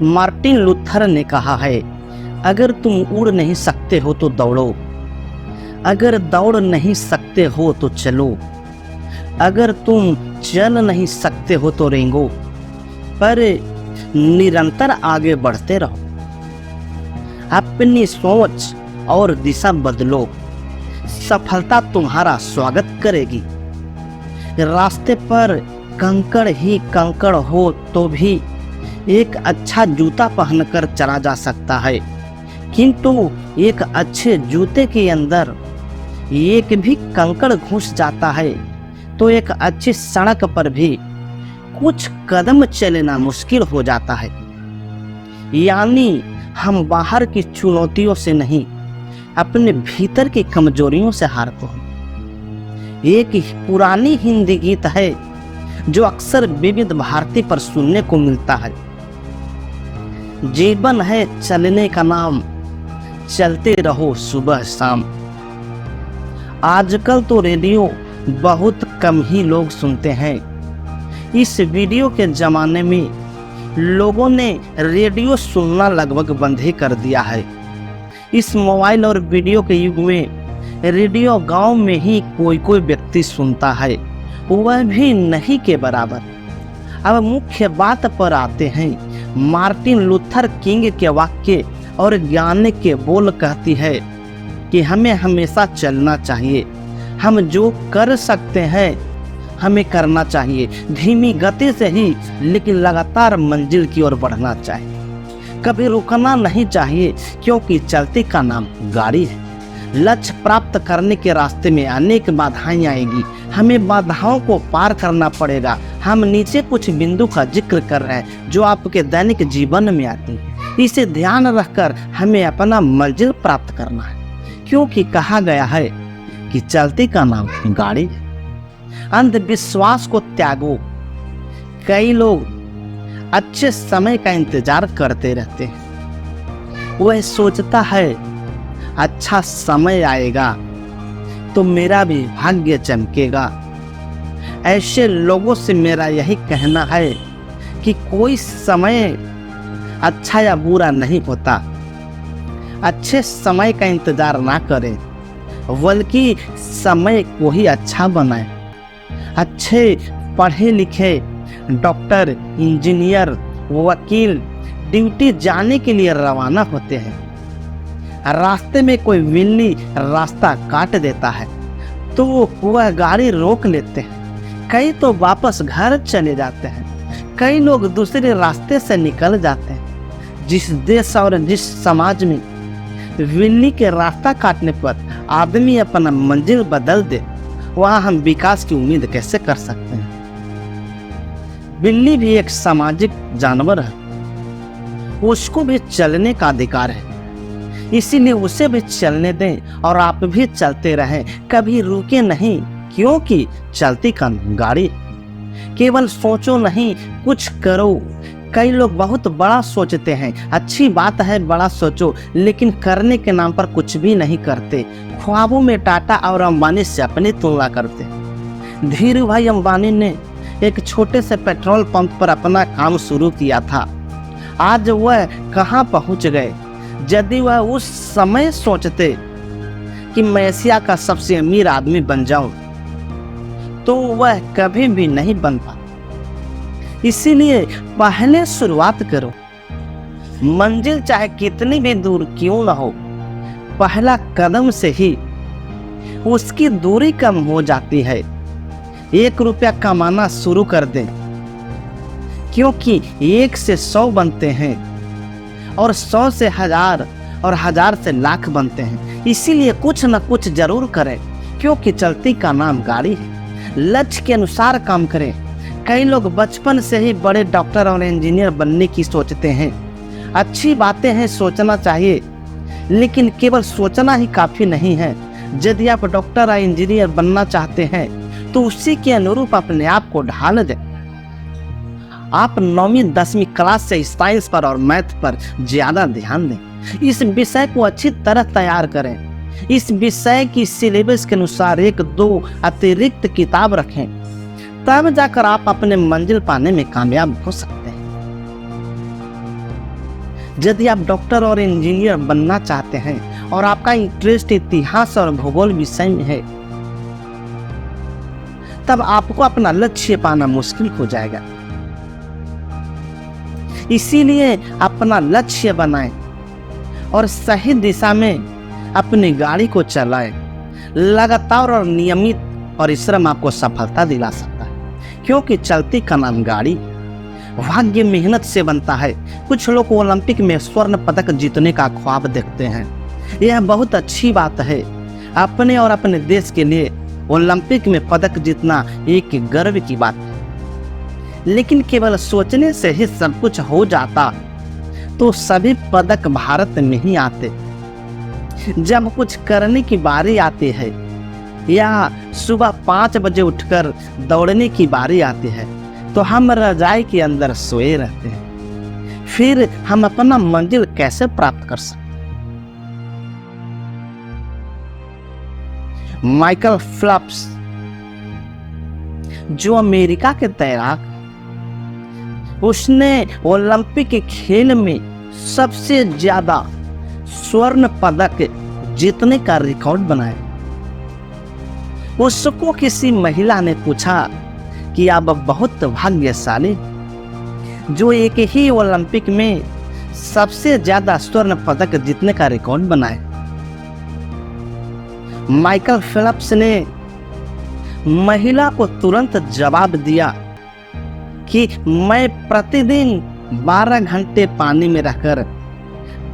Martin Luther ने कहा है, अगर तुम उड़ नहीं सकते हो तो दौड़ो, अगर दौड़ नहीं सकते हो तो चलो, अगर तुम चल नहीं सकते हो तो रेंगो, पर निरंतर आगे बढ़ते रहो। अपनी सोच और दिशा बदलो, सफलता तुम्हारा स्वागत करेगी। रास्ते पर कंकड़ ही कंकड़ हो तो भी एक अच्छा जूता पहनकर चला जा सकता है, किंतु एक अच्छे जूते के अंदर एक भी कंकड़ घुस जाता है तो एक अच्छी सड़क पर भी कुछ कदम चलना मुश्किल हो जाता है। यानी हम बाहर की चुनौतियों से नहीं, अपने भीतर की कमजोरियों से हारते हैं। एक पुरानी हिंदी गीत है जो अक्सर विविध भारती पर सुनने को मिलता है, जीवन है चलने का नाम, चलते रहो सुबह शाम। आजकल तो रेडियो बहुत कम ही लोग सुनते हैं। इस वीडियो के जमाने में लोगों ने रेडियो सुनना लगभग बंद ही कर दिया है। इस मोबाइल और वीडियो के युग में रेडियो गांव में ही कोई कोई व्यक्ति सुनता है, वह भी नहीं के बराबर। अब मुख्य बात पर आते हैं। मार्टिन लूथर किंग के वाक्य और ज्ञान के बोल कहती है कि हमें हमेशा चलना चाहिए। हम जो कर सकते हैं हमें करना चाहिए, धीमी गति से ही लेकिन लगातार मंजिल की ओर बढ़ना चाहिए। कभी रुकना नहीं चाहिए, क्योंकि चलती का नाम गाड़ी है। लक्ष्य प्राप्त करने के रास्ते में अनेक बाधाएं आएगी, हमें बाधाओं को पार करना पड़ेगा। हम नीचे कुछ बिंदु का जिक्र कर रहे हैं जो आपके दैनिक जीवन में आती है। इसे ध्यान रखकर हमें अपना मंजिल प्राप्त करना है, क्योंकि कहा गया है कि चलती का नाम गाड़ी है। अंधविश्वास को त्यागो। कई लोग अच्छे समय का इंतजार करते रहते हैं। वह सोचता है अच्छा समय आएगा तो मेरा भी भाग्य चमकेगा। ऐसे लोगों से मेरा यही कहना है कि कोई समय अच्छा या बुरा नहीं होता। अच्छे समय का इंतजार ना करें, बल्कि समय को ही अच्छा बनाएं। अच्छे पढ़े लिखे डॉक्टर, इंजीनियर, वकील ड्यूटी जाने के लिए रवाना होते हैं। रास्ते में कोई बिल्ली रास्ता काट देता है तो वह गाड़ी रोक लेते हैं। कई तो वापस घर चले जाते हैं, कई लोग दूसरे रास्ते से निकल जाते हैं। जिस देश और जिस समाज में बिल्ली के रास्ता काटने पर आदमी अपना मंजिल बदल दे, वहाँ हम विकास की उम्मीद कैसे कर सकते हैं। बिल्ली भी एक सामाजिक जानवर है, उसको भी चलने का अधिकार है, इसीलिए उसे भी चलने दें और आप भी चलते रहें, कभी रुके नहीं, क्योंकि चलती का गाड़ी। केवल सोचो नहीं, कुछ करो। कई लोग बहुत बड़ा सोचते हैं, अच्छी बात है बड़ा सोचो, लेकिन करने के नाम पर कुछ भी नहीं करते। ख्वाबों में टाटा और अंबानी से अपनी तुलना करते। धीरू भाई अंबानी ने एक छोटे से पेट्रोल पंप पर अपना काम शुरू किया था। आज वह कहाँ पहुँच गए। यदि वह उस समय सोचते कि मैं एशिया का सबसे अमीर आदमी बन जाऊं, तो वह कभी भी नहीं बन पाता। इसीलिए पहले शुरुआत करो। मंजिल चाहे कितनी भी दूर क्यों न हो, पहला कदम से ही उसकी दूरी कम हो जाती है। 1 रुपया कमाना शुरू कर दें, क्योंकि 1 से 100 बनते हैं और 100 से 1000 और 1000 से लाख बनते हैं। इसीलिए कुछ न कुछ जरूर करें, क्योंकि चलती का नाम गाड़ी है। लक्ष्य के अनुसार काम करें। कई लोग बचपन से ही बड़े डॉक्टर और इंजीनियर बनने की सोचते हैं। अच्छी बातें हैं, सोचना चाहिए, लेकिन केवल सोचना ही काफ़ी नहीं है। यदि आप डॉक्टर या इंजीनियर बनना चाहते हैं तो उसी के अनुरूप अपने आप को ढाल दें। आप 9वीं 10वीं क्लास से साइंस पर और मैथ पर ज़्यादा ध्यान दें। इस विषय को अच्छी तरह तैयार करें। इस विषय की सिलेबस के अनुसार 1-2 अतिरिक्त किताब रखें, तब जाकर आप अपने मंजिल पाने में कामयाब हो सकते हैं। यदि आप डॉक्टर और इंजीनियर बनना चाहते हैं और आपका इंटरेस्ट इतिहास और भूगोल विषय में है, तब आपको अपना लक्ष्य पाना मुश्किल हो जाएगा। इसीलिए अपना लक्ष्य बनाएं और सही दिशा में अपनी गाड़ी को चलाएं। लगातार और नियमित परिश्रम आपको सफलता दिला सकता है, क्योंकि चलती का नाम गाड़ी। भाग्य मेहनत से बनता है। कुछ लोग ओलंपिक में स्वर्ण पदक जीतने का ख्वाब देखते हैं। यह बहुत अच्छी बात है। अपने और अपने देश के लिए ओलंपिक में पदक जीतना एक गर्व की बात है। लेकिन केवल सोचने से ही सब कुछ हो जाता तो सभी पदक भारत में ही आते। जब कुछ करने की बारी आती है या सुबह 5 बजे उठकर दौड़ने की बारी आती है तो हम रजाई के अंदर सोए रहते हैं। फिर हम अपना मंजिल कैसे प्राप्त कर सकते? माइकल फेल्प्स, जो अमेरिका के तैराक, उसने ओलंपिक के खेल में सबसे ज्यादा स्वर्ण पदक जीतने का रिकॉर्ड बनाया। उसको किसी महिला ने पूछा कि आप बहुत भाग्यशाली जो एक ही ओलंपिक में सबसे ज्यादा स्वर्ण पदक जीतने का रिकॉर्ड बनाए। माइकल फेल्प्स ने महिला को तुरंत जवाब दिया कि मैं प्रतिदिन 12 घंटे पानी में रहकर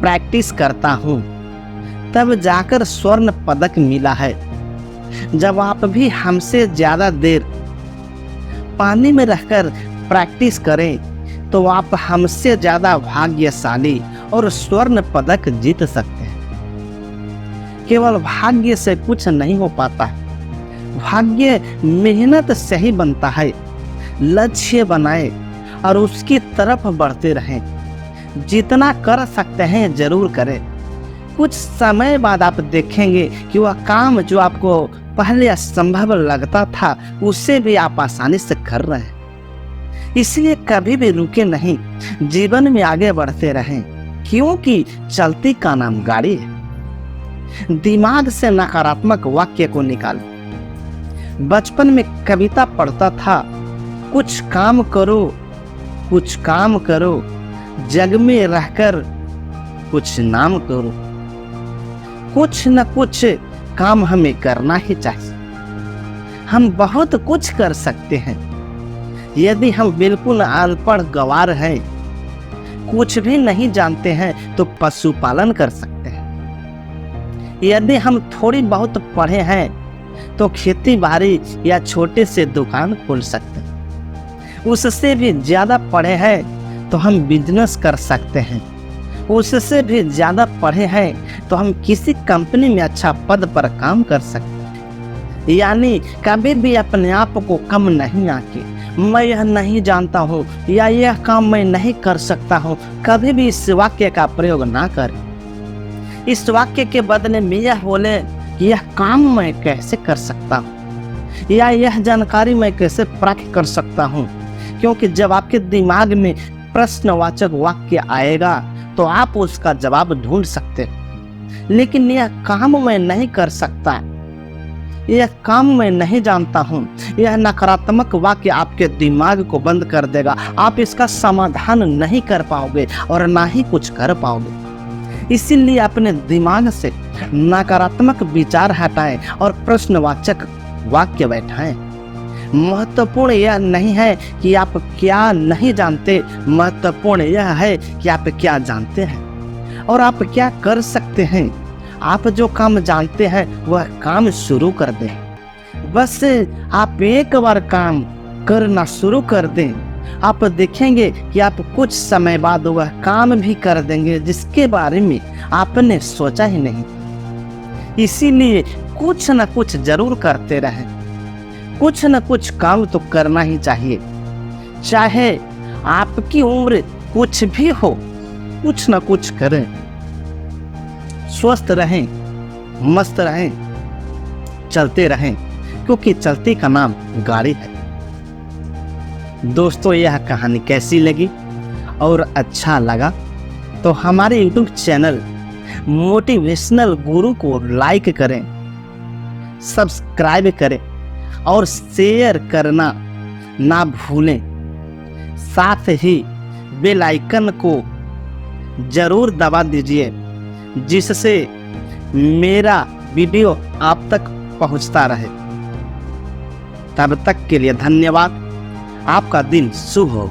प्रैक्टिस करता हूं, तब जाकर स्वर्ण पदक मिला है। जब आप भी हमसे ज्यादा देर पानी में रहकर प्रैक्टिस करें तो आप हमसे ज्यादा भाग्यशाली और स्वर्ण पदक जीत सकते हैं। केवल भाग्य से कुछ नहीं हो पाता। भाग्य मेहनत से ही बनता है। लक्ष्य बनाए और उसकी तरफ बढ़ते रहें। जितना कर सकते हैं जरूर करें। कुछ समय बाद आप देखेंगे कि वह काम जो आपको पहले असंभव लगता था उससे भी आप आसानी से कर रहे हैं। इसलिए कभी भी रुके नहीं, जीवन में आगे बढ़ते रहें, क्योंकि चलती का नाम गाड़ी है। दिमाग से नकारात्मक वाक्य को निकालो। बचपन में कविता पढ़ता था, कुछ काम करो, कुछ काम करो, जग में रहकर कुछ नाम करो। कुछ न कुछ काम हमें करना ही चाहिए। हम बहुत कुछ कर सकते हैं। यदि हम बिल्कुल अनपढ़ गंवार हैं, कुछ भी नहीं जानते हैं, तो पशुपालन कर सकते हैं। यदि हम थोड़ी बहुत पढ़े हैं तो खेती बाड़ी या छोटे से दुकान खोल सकते हैं। उससे भी ज्यादा पढ़े हैं तो हम बिजनेस कर सकते हैं। उससे भी ज्यादा पढ़े हैं तो हम किसी कंपनी में अच्छा पद पर काम कर सकते हैं। यानी कभी भी अपने आप को कम नहीं आके मैं यह नहीं जानता हूँ या यह काम मैं नहीं कर सकता हूँ, कभी भी इस वाक्य का प्रयोग ना करें। इस वाक्य के बदले में यह बोले कि यह काम मैं कैसे कर सकता हूँ या यह जानकारी मैं कैसे प्राप्त कर सकता हूँ। क्योंकि जब आपके दिमाग में प्रश्नवाचक वाक्य आएगा तो आप उसका जवाब ढूंढ सकते हैं। लेकिन यह काम मैं नहीं कर सकता, यह काम मैं नहीं जानता हूँ, यह नकारात्मक वाक्य आपके दिमाग को बंद कर देगा। आप इसका समाधान नहीं कर पाओगे और ना ही कुछ कर पाओगे। इसीलिए अपने दिमाग से नकारात्मक विचार हटाएं और प्रश्नवाचक वाक्य बैठाएं। महत्वपूर्ण यह नहीं है कि आप क्या नहीं जानते, महत्वपूर्ण यह है कि आप क्या जानते हैं और आप क्या कर सकते हैं। आप जो काम जानते हैं वह काम शुरू कर दें। बस आप एक बार काम करना शुरू कर दें, आप देखेंगे कि आप कुछ समय बाद वह काम भी कर देंगे जिसके बारे में आपने सोचा ही नहीं। इसीलिए कुछ न कुछ जरूर करते रहें। कुछ न कुछ काम तो करना ही चाहिए, चाहे आपकी उम्र कुछ भी हो, कुछ न कुछ करें। स्वस्थ रहें, मस्त रहें, चलते रहें, क्योंकि चलती का नाम गाड़ी है। दोस्तों, यह कहानी कैसी लगी और अच्छा लगा तो हमारे यूट्यूब चैनल मोटिवेशनल गुरु को लाइक करें, सब्सक्राइब करें और शेयर करना ना भूलें। साथ ही बेल आइकन को ज़रूर दबा दीजिए, जिससे मेरा वीडियो आप तक पहुंचता रहे। तब तक के लिए धन्यवाद। आपका दिन शुभ हो।